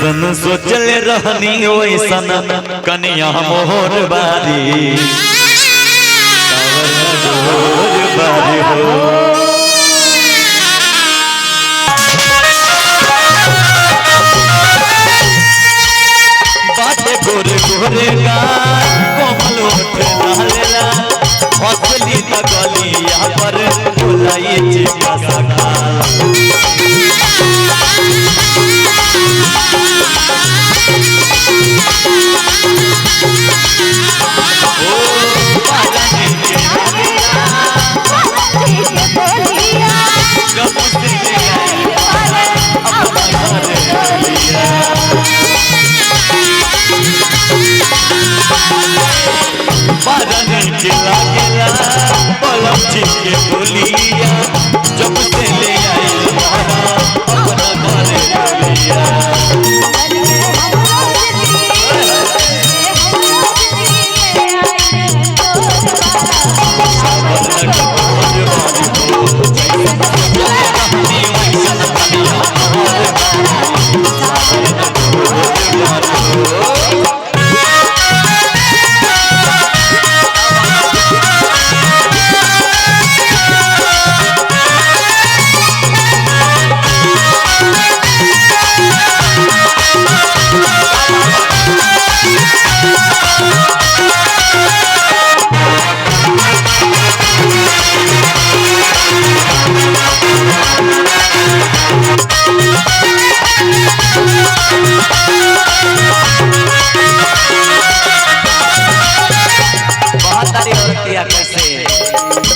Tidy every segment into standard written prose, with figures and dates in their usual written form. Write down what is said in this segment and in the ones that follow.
जैसन सोचल रहनी वैसन कन्या मोहर बारी बारी हो बाटे गोरे गोरे का कोमल उठे लालेला हौसली तगली यहाँ पर बुलाइए चिका सखा के बोलिया जब से ले आई अपना घरे बोलिया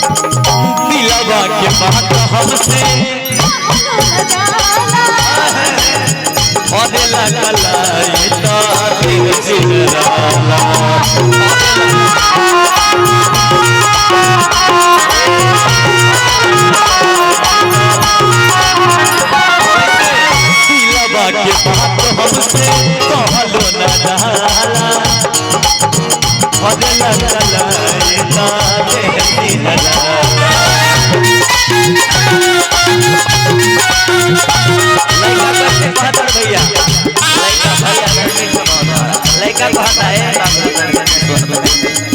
दिलवा के बात हमसे और लगला दिल जिगराला दिलवा के बात हमसे कहलो न जाला और लगला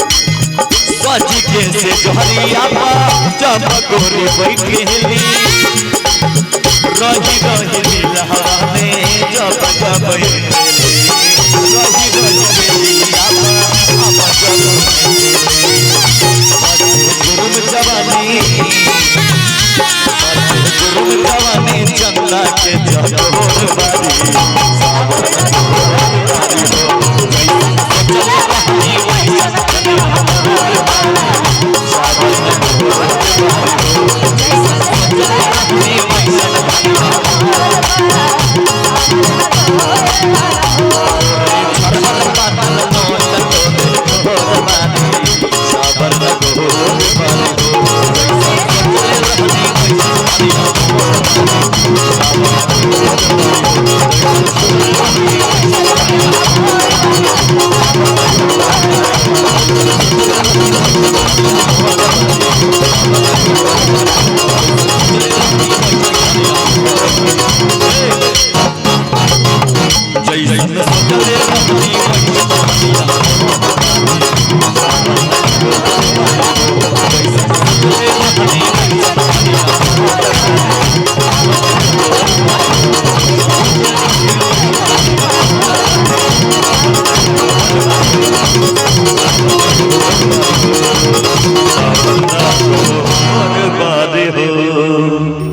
सजी के से जोहरिया चमकोरी बैठेली रही रही दिलवा में जब जब रही जवानी चंदा के जगोर बारी बारे हो।